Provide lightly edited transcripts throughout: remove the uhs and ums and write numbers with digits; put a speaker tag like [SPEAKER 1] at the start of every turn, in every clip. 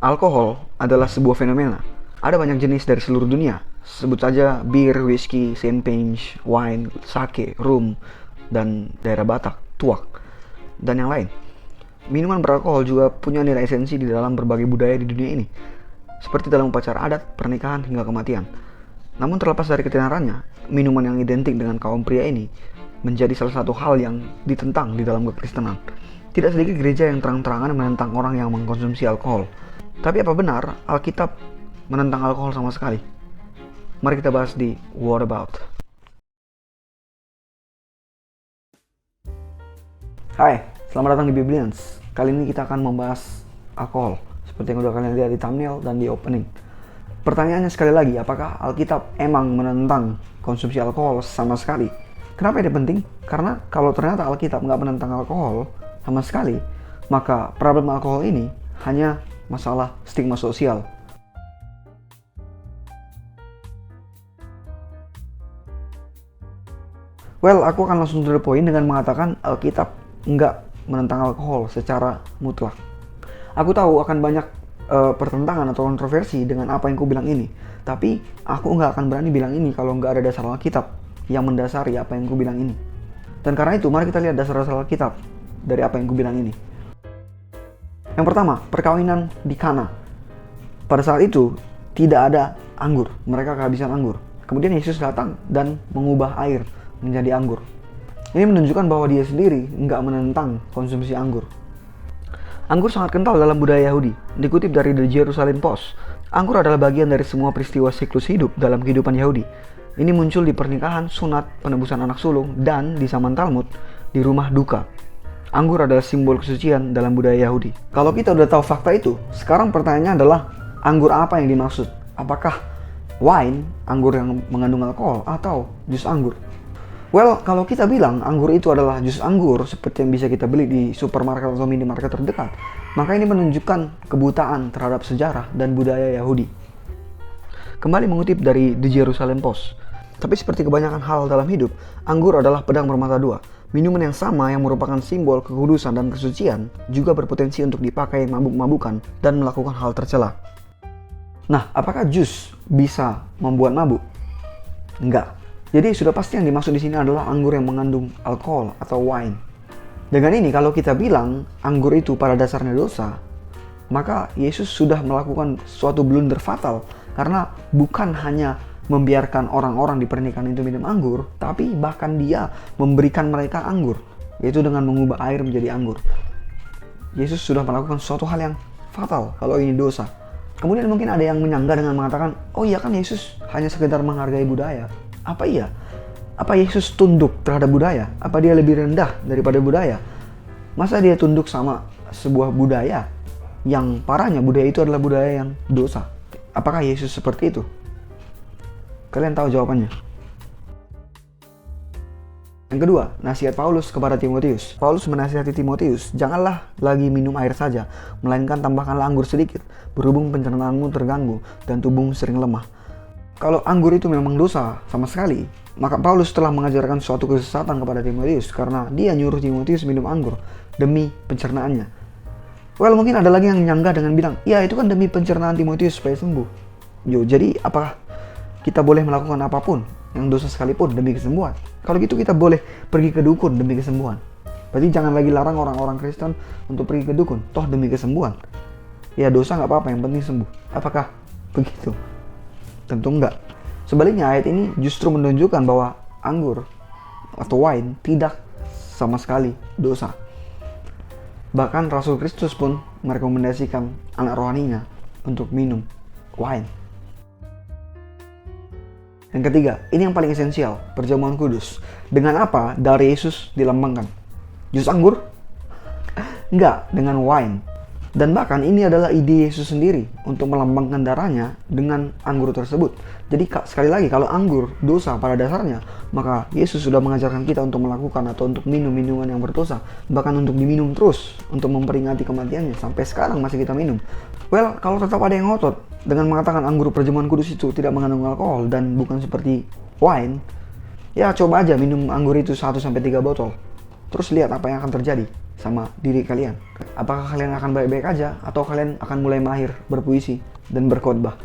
[SPEAKER 1] Alkohol adalah sebuah fenomena. Ada banyak jenis dari seluruh dunia. Sebut saja bir, whisky, champagne, wine, sake, rum, dan daerah Batak, tuak, dan yang lain. Minuman beralkohol juga punya nilai esensi di dalam berbagai budaya di dunia ini, seperti dalam upacara adat, pernikahan, hingga kematian. Namun terlepas dari ketenarannya, minuman yang identik dengan kaum pria ini menjadi salah satu hal yang ditentang di dalam kekristenan. Tidak sedikit gereja yang terang-terangan menentang orang yang mengkonsumsi alkohol. Tapi apa benar Alkitab menentang alkohol sama sekali? Mari kita bahas di What About. Hai, selamat datang di Biblians. Kali ini kita akan membahas alkohol, seperti yang udah kalian lihat di thumbnail dan di opening. Pertanyaannya sekali lagi, apakah Alkitab emang menentang konsumsi alkohol sama sekali? Kenapa ini penting? Karena kalau ternyata Alkitab nggak menentang alkohol sama sekali, maka problem alkohol ini hanya masalah stigma sosial. Well, aku akan langsung to the point dengan mengatakan Alkitab nggak menentang alkohol secara mutlak. Aku tahu akan banyak pertentangan atau kontroversi dengan apa yang ku bilang ini. Tapi aku nggak akan berani bilang ini kalau nggak ada dasar Alkitab yang mendasari apa yang ku bilang ini. Dan karena itu, mari kita lihat dasar-dasar Alkitab dari apa yang ku bilang ini. Yang pertama, perkawinan di Kana. Pada saat itu, tidak ada anggur. Mereka kehabisan anggur. Kemudian Yesus datang dan mengubah air menjadi anggur. Ini menunjukkan bahwa dia sendiri nggak menentang konsumsi anggur. Anggur sangat kental dalam budaya Yahudi. Dikutip dari The Jerusalem Post, anggur adalah bagian dari semua peristiwa siklus hidup dalam kehidupan Yahudi. Ini muncul di pernikahan, sunat, penebusan anak sulung, dan di zaman Talmud, di rumah duka. Anggur adalah simbol kesucian dalam budaya Yahudi. Kalau kita udah tahu fakta itu, sekarang pertanyaannya adalah anggur apa yang dimaksud? Apakah wine, anggur yang mengandung alkohol, atau jus anggur? Well, kalau kita bilang anggur itu adalah jus anggur seperti yang bisa kita beli di supermarket atau minimarket terdekat, maka ini menunjukkan kebutaan terhadap sejarah dan budaya Yahudi. Kembali mengutip dari The Jerusalem Post. Tapi seperti kebanyakan hal dalam hidup, anggur adalah pedang bermata dua. Minuman yang sama yang merupakan simbol kekudusan dan kesucian juga berpotensi untuk dipakai mabuk-mabukan dan melakukan hal tercela. Nah, apakah jus bisa membuat mabuk? Enggak. Jadi sudah pasti yang dimaksud di sini adalah anggur yang mengandung alkohol atau wine. Dengan ini, kalau kita bilang anggur itu pada dasarnya dosa, maka Yesus sudah melakukan suatu blunder fatal, karena bukan hanya membiarkan orang-orang di pernikahan itu minum anggur, tapi bahkan dia memberikan mereka anggur, yaitu dengan mengubah air menjadi anggur. Yesus sudah melakukan suatu hal yang fatal kalau ini dosa. Kemudian mungkin ada yang menyangga dengan mengatakan, oh iya kan Yesus hanya sekedar menghargai budaya. Apa iya? Apa Yesus tunduk terhadap budaya? Apa dia lebih rendah daripada budaya? Masa dia tunduk sama sebuah budaya yang parahnya budaya itu adalah budaya yang dosa? Apakah Yesus seperti itu? Kalian tahu jawabannya. Yang kedua, nasihat Paulus kepada Timotius. Paulus menasihati Timotius, janganlah lagi minum air saja, melainkan tambahkanlah anggur sedikit, berhubung pencernaanmu terganggu dan tubuhmu sering lemah. Kalau anggur itu memang dosa sama sekali, maka Paulus telah mengajarkan suatu kesesatan kepada Timotius karena dia nyuruh Timotius minum anggur demi pencernaannya. Well, mungkin ada lagi yang nyangga dengan bilang, ya itu kan demi pencernaan Timotius supaya sembuh. Jadi apakah kita boleh melakukan apapun yang dosa sekalipun demi kesembuhan? Kalau gitu kita boleh pergi ke dukun demi kesembuhan. Berarti jangan lagi larang orang-orang Kristen untuk pergi ke dukun, toh demi kesembuhan. Ya dosa nggak apa-apa, yang penting sembuh. Apakah begitu? Tentu enggak. Sebaliknya, ayat ini justru menunjukkan bahwa anggur atau wine tidak sama sekali dosa. Bahkan Rasul Kristus pun merekomendasikan anak rohaninya untuk minum wine. Yang ketiga, ini yang paling esensial, perjamuan kudus. Dengan apa darah Yesus dilambangkan? Jus anggur? Enggak, dengan wine. Dan bahkan ini adalah ide Yesus sendiri untuk melambangkan darahnya dengan anggur tersebut. Jadi sekali lagi, kalau anggur dosa pada dasarnya, maka Yesus sudah mengajarkan kita untuk melakukan atau untuk minum minuman yang berdosa. Bahkan untuk diminum terus, untuk memperingati kematiannya. Sampai sekarang masih kita minum. Well, kalau tetap ada yang ngotot dengan mengatakan anggur perjamuan kudus itu tidak mengandung alkohol dan bukan seperti wine, ya coba aja minum anggur itu 1-3 botol. Terus lihat apa yang akan terjadi. sama diri kalian? Apakah kalian akan baik-baik aja atau kalian akan mulai mahir berpuisi dan berkhotbah?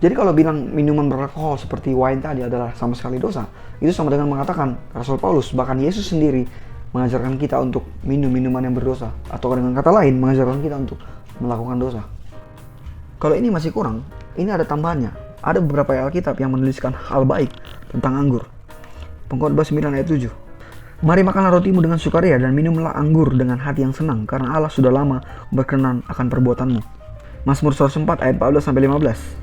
[SPEAKER 1] Jadi kalau bilang minuman beralkohol seperti wine tadi adalah sama sekali dosa, itu sama dengan mengatakan Rasul Paulus, bahkan Yesus sendiri mengajarkan kita untuk minum minuman yang berdosa, atau dengan kata lain mengajarkan kita untuk melakukan dosa. Kalau ini masih kurang, ini ada tambahannya. Ada beberapa Alkitab yang menuliskan hal baik tentang anggur. Pengkhotbah 9 ayat 7. Mari makanlah rotimu dengan sukaria dan minumlah anggur dengan hati yang senang, karena Allah sudah lama berkenan akan perbuatanmu. Mazmur 104 ayat 14-15.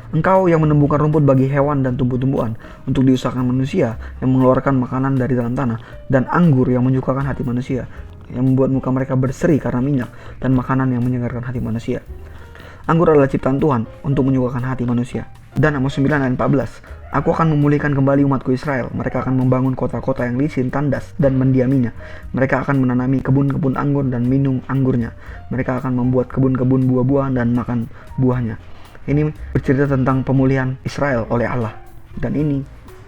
[SPEAKER 1] Engkau yang menumbuhkan rumput bagi hewan dan tumbuh-tumbuhan untuk diusahakan manusia, yang mengeluarkan makanan dari dalam tanah, dan anggur yang menyukakan hati manusia, yang membuat muka mereka berseri karena minyak, dan makanan yang menyegarkan hati manusia. Anggur adalah ciptaan Tuhan untuk menyukakan hati manusia. Dan Amos 9 ayat 14. Aku akan memulihkan kembali umatku Israel. Mereka akan membangun kota-kota yang licin, tandas, dan mendiaminya. Mereka akan menanami kebun-kebun anggur dan minum anggurnya. Mereka akan membuat kebun-kebun buah-buahan dan makan buahnya. Ini bercerita tentang pemulihan Israel oleh Allah. Dan ini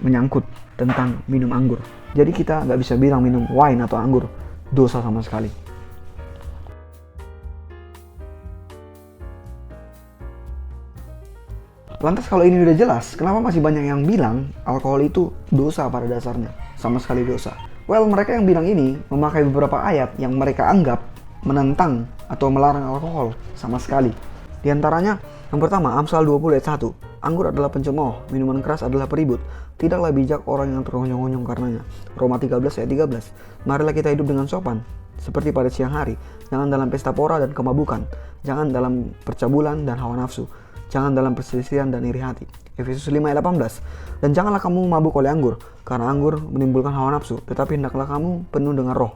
[SPEAKER 1] menyangkut tentang minum anggur. Jadi kita nggak bisa bilang minum wine atau anggur dosa sama sekali. Lantas kalau ini udah jelas, kenapa masih banyak yang bilang alkohol itu dosa pada dasarnya? Sama sekali dosa. Well, mereka yang bilang ini memakai beberapa ayat yang mereka anggap menentang atau melarang alkohol sama sekali. Di antaranya, yang pertama, Amsal 20 ayat 1. Anggur adalah pencemooh, minuman keras adalah peribut. Tidaklah bijak orang yang terhonyong-honyong karenanya. Roma 13 ayat 13. Marilah kita hidup dengan sopan, seperti pada siang hari. Jangan dalam pesta pora dan kemabukan. Jangan dalam percabulan dan hawa nafsu. Jangan dalam perselisihan dan iri hati. Efesus 5 ayat 18. Dan janganlah kamu mabuk oleh anggur, karena anggur menimbulkan hawa nafsu, tetapi hendaklah kamu penuh dengan roh.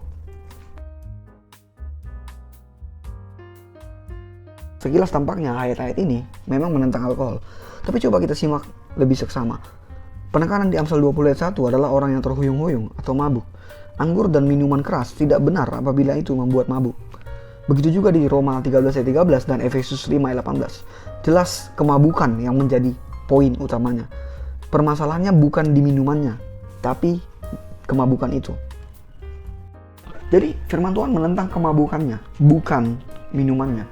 [SPEAKER 1] Sekilas tampaknya ayat-ayat ini memang menentang alkohol. Tapi coba kita simak lebih seksama. Penekanan di Amsal 20 ayat 1 adalah orang yang terhuyung-huyung atau mabuk. Anggur dan minuman keras tidak benar apabila itu membuat mabuk. Begitu juga di Roma 13 ayat 13 dan Efesus 5 ayat 18. Jelas kemabukan yang menjadi poin utamanya. Permasalahannya bukan di minumannya, tapi kemabukan itu. Jadi firman Tuhan menentang kemabukannya, bukan minumannya.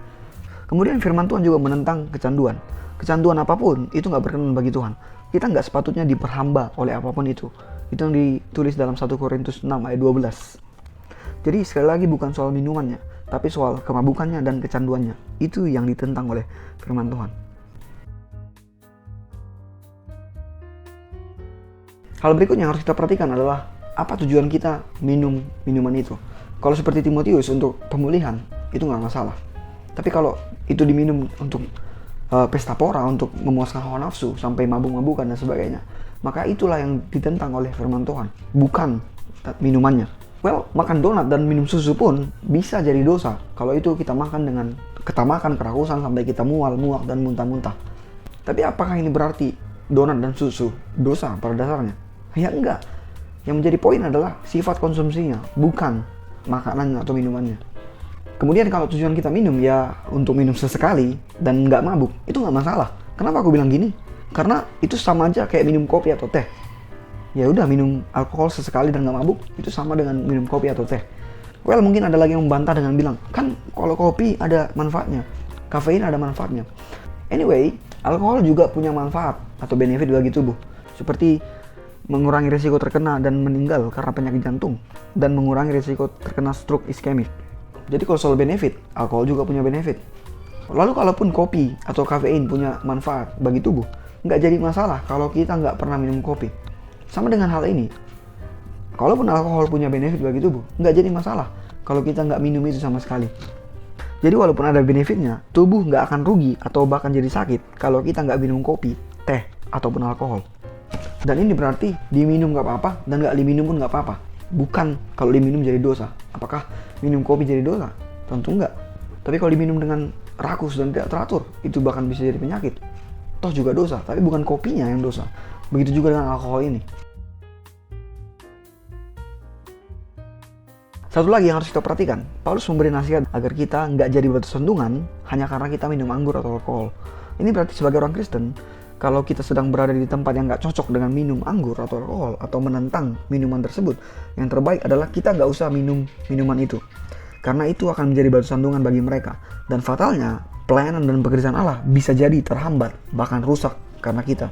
[SPEAKER 1] Kemudian firman Tuhan juga menentang kecanduan. Kecanduan apapun itu nggak berkenan bagi Tuhan. Kita nggak sepatutnya diperhamba oleh apapun itu. Itu yang ditulis dalam 1 Korintus 6 ayat 12. Jadi sekali lagi bukan soal minumannya, tapi soal kemabukannya dan kecanduannya. Itu yang ditentang oleh firman Tuhan. Hal berikutnya yang harus kita perhatikan adalah apa tujuan kita minum minuman itu. Kalau seperti Timotius untuk pemulihan, itu nggak masalah. Tapi kalau itu diminum untuk pesta pora, untuk memuaskan hawa nafsu, sampai mabuk-mabukan dan sebagainya, maka itulah yang ditentang oleh firman Tuhan, bukan minumannya. Well, makan donat dan minum susu pun bisa jadi dosa kalau itu kita makan dengan ketamakan, kerakusan, sampai kita mual, muak, dan muntah-muntah. Tapi apakah ini berarti donat dan susu dosa pada dasarnya? Ya enggak. Yang menjadi poin adalah sifat konsumsinya, bukan makanannya atau minumannya. Kemudian kalau tujuan kita minum ya untuk minum sesekali dan nggak mabuk, itu nggak masalah. Kenapa aku bilang gini? Karena itu sama aja kayak minum kopi atau teh. Ya udah, minum alkohol sesekali dan nggak mabuk itu sama dengan minum kopi atau teh. Well, mungkin ada lagi yang membantah dengan bilang, kan kalau kopi ada manfaatnya, kafein ada manfaatnya. Anyway, alkohol juga punya manfaat atau benefit bagi tubuh, seperti mengurangi risiko terkena dan meninggal karena penyakit jantung, dan mengurangi risiko terkena stroke iskemik. Jadi kalau soal benefit, alkohol juga punya benefit. Lalu kalaupun kopi atau kafein punya manfaat bagi tubuh, nggak jadi masalah kalau kita nggak pernah minum kopi. Sama dengan hal ini, kalaupun alkohol punya benefit bagi tubuh, nggak jadi masalah kalau kita nggak minum itu sama sekali. Jadi walaupun ada benefitnya, tubuh nggak akan rugi atau bahkan jadi sakit kalau kita nggak minum kopi, teh, ataupun alkohol. Dan ini berarti diminum nggak apa-apa dan nggak diminum pun nggak apa-apa. Bukan kalau diminum jadi dosa. Apakah minum kopi jadi dosa? Tentu nggak. Tapi kalau diminum dengan rakus dan tidak teratur, itu bahkan bisa jadi penyakit. Toh juga dosa, tapi bukan kopinya yang dosa. Begitu juga dengan alkohol ini. Satu lagi yang harus kita perhatikan, Paulus memberi nasihat agar kita nggak jadi batu sandungan hanya karena kita minum anggur atau alkohol. Ini berarti sebagai orang Kristen, Kalau kita sedang berada di tempat yang nggak cocok dengan minum anggur atau alkohol atau menentang minuman tersebut, yang terbaik adalah kita nggak usah minum minuman itu. Karena itu akan menjadi batu sandungan bagi mereka. Dan fatalnya, pelayanan dan pekerjaan Allah bisa jadi terhambat, bahkan rusak karena kita.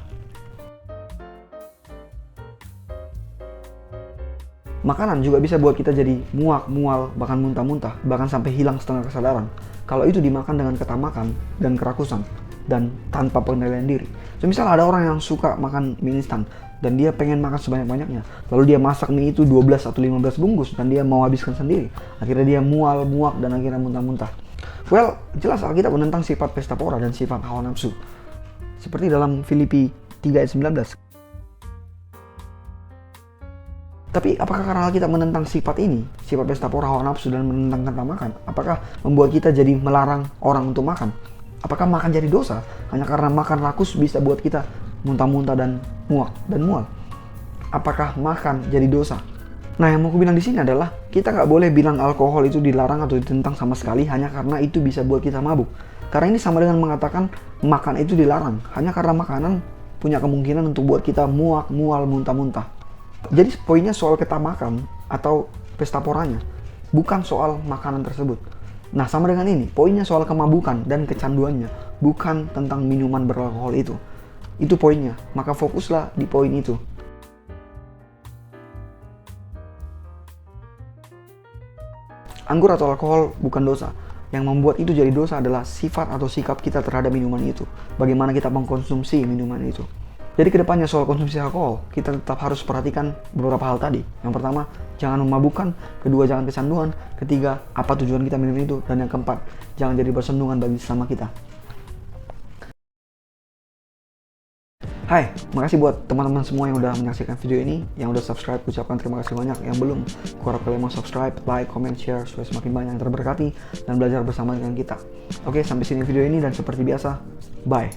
[SPEAKER 1] Makanan juga bisa buat kita jadi muak, mual, bahkan muntah-muntah, bahkan sampai hilang setengah kesadaran. Kalau itu dimakan dengan ketamakan dan kerakusan, dan tanpa pengendalian diri. Misal ada orang yang suka makan mie instan, dan dia pengen makan sebanyak-banyaknya. Lalu dia masak mie itu 12 atau 15 bungkus, dan dia mau habiskan sendiri. Akhirnya dia mual, muak, dan akhirnya muntah-muntah. Well, jelas Alkitab menentang sifat pesta pora dan sifat hawa nafsu. Seperti dalam Filipi 3 ayat 19. Tapi apakah karena Alkitab menentang sifat ini, sifat pesta pora, hawa nafsu, dan menentang ketamakan, apakah membuat kita jadi melarang orang untuk makan? Apakah makan jadi dosa? Hanya karena makan rakus bisa buat kita muntah-muntah dan muak dan mual. Apakah makan jadi dosa? Nah, yang mau aku bilang di sini adalah kita nggak boleh bilang alkohol itu dilarang atau ditentang sama sekali hanya karena itu bisa buat kita mabuk. Karena ini sama dengan mengatakan makan itu dilarang hanya karena makanan punya kemungkinan untuk buat kita muak, mual, muntah-muntah. Jadi poinnya soal ketamakan atau pesta poranya, bukan soal makanan tersebut. Nah, sama dengan ini, poinnya soal kemabukan dan kecanduannya, bukan tentang minuman beralkohol itu. Itu poinnya, maka fokuslah di poin itu. Anggur atau alkohol bukan dosa. Yang membuat itu jadi dosa adalah sifat atau sikap kita terhadap minuman itu. Bagaimana kita mengkonsumsi minuman itu. Jadi kedepannya soal konsumsi alkohol, kita tetap harus perhatikan beberapa hal tadi. Yang pertama, jangan memabukkan. Kedua, jangan kecanduan. Ketiga, apa tujuan kita minum itu. Dan yang keempat, jangan jadi bersandungan bagi sesama kita. Hai, makasih buat teman-teman semua yang udah menyaksikan video ini. Yang udah subscribe, ucapkan terima kasih banyak. Yang belum, aku harap kalian mau subscribe, like, comment, share, supaya semakin banyak yang terberkati dan belajar bersama dengan kita. Oke, sampai sini video ini dan seperti biasa, bye.